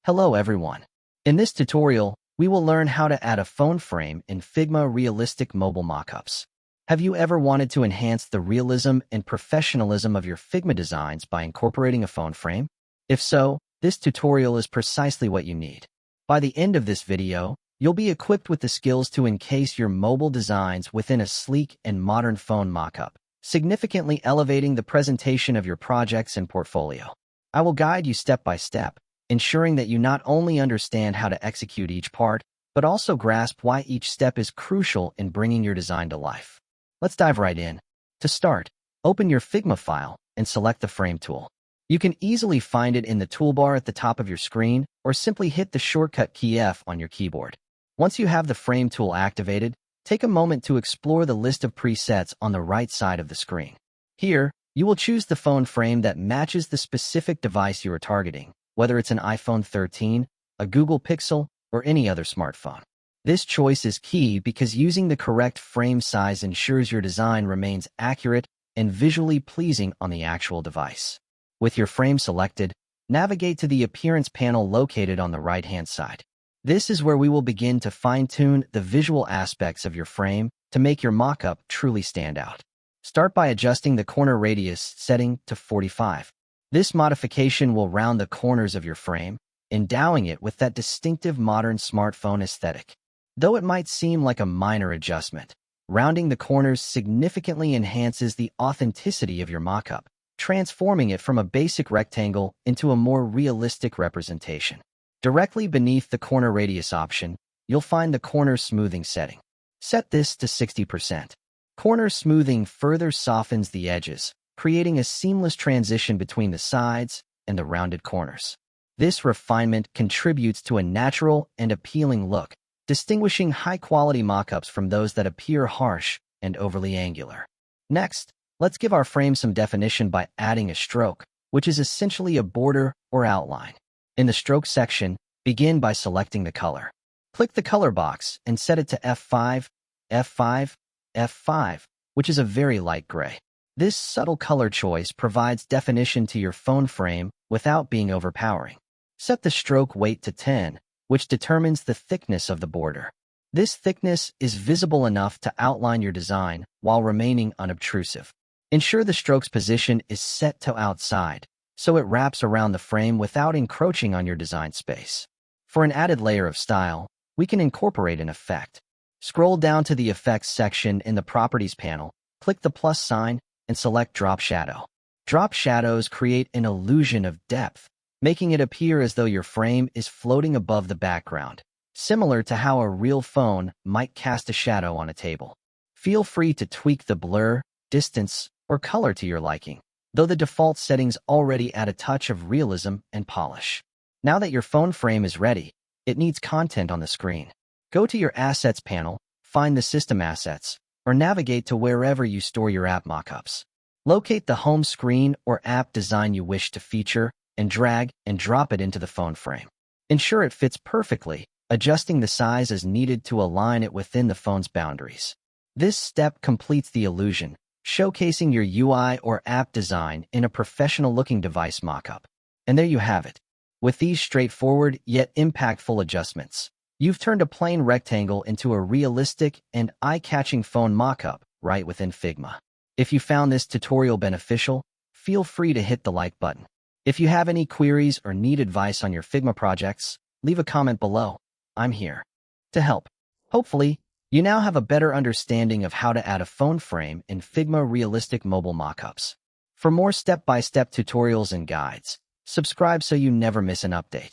Hello everyone. In this tutorial, we will learn how to add a phone frame in Figma realistic mobile mockups. Have you ever wanted to enhance the realism and professionalism of your Figma designs by incorporating a phone frame? If so, this tutorial is precisely what you need. By the end of this video, you'll be equipped with the skills to encase your mobile designs within a sleek and modern phone mockup, significantly elevating the presentation of your projects and portfolio. I will guide you step by step, ensuring that you not only understand how to execute each part, but also grasp why each step is crucial in bringing your design to life. Let's dive right in. To start, open your Figma file and select the Frame tool. You can easily find it in the toolbar at the top of your screen, or simply hit the shortcut key F on your keyboard. Once you have the Frame tool activated, take a moment to explore the list of presets on the right side of the screen. Here, you will choose the phone frame that matches the specific device you are targeting, whether it's an iPhone 13, a Google Pixel, or any other smartphone. This choice is key because using the correct frame size ensures your design remains accurate and visually pleasing on the actual device. With your frame selected, navigate to the Appearance panel located on the right-hand side. This is where we will begin to fine-tune the visual aspects of your frame to make your mockup truly stand out. Start by adjusting the corner radius setting to 45. This modification will round the corners of your frame, endowing it with that distinctive modern smartphone aesthetic. Though it might seem like a minor adjustment, rounding the corners significantly enhances the authenticity of your mockup, transforming it from a basic rectangle into a more realistic representation. Directly beneath the corner radius option, you'll find the corner smoothing setting. Set this to 60%. Corner smoothing further softens the edges, creating a seamless transition between the sides and the rounded corners. This refinement contributes to a natural and appealing look, distinguishing high-quality mockups from those that appear harsh and overly angular. Next, let's give our frame some definition by adding a stroke, which is essentially a border or outline. In the stroke section, begin by selecting the color. Click the color box and set it to F5, F5, F5, which is a very light gray. This subtle color choice provides definition to your phone frame without being overpowering. Set the stroke weight to 10, which determines the thickness of the border. This thickness is visible enough to outline your design while remaining unobtrusive. Ensure the stroke's position is set to outside, so it wraps around the frame without encroaching on your design space. For an added layer of style, we can incorporate an effect. Scroll down to the Effects section in the Properties panel, click the plus sign, and select Drop Shadow. Drop shadows create an illusion of depth, making it appear as though your frame is floating above the background, similar to how a real phone might cast a shadow on a table. Feel free to tweak the blur, distance, or color to your liking, though the default settings already add a touch of realism and polish. Now that your phone frame is ready, it needs content on the screen. Go to your Assets panel, find the System Assets, or navigate to wherever you store your app mockups. Locate the home screen or app design you wish to feature and drag and drop it into the phone frame. Ensure it fits perfectly, adjusting the size as needed to align it within the phone's boundaries. This step completes the illusion, showcasing your UI or app design in a professional-looking device mockup. And there you have it. With these straightforward yet impactful adjustments, you've turned a plain rectangle into a realistic and eye-catching phone mockup right within Figma. If you found this tutorial beneficial, feel free to hit the like button. If you have any queries or need advice on your Figma projects, leave a comment below. I'm here to help. Hopefully, you now have a better understanding of how to add a phone frame in Figma realistic mobile mockups. For more step-by-step tutorials and guides, subscribe so you never miss an update.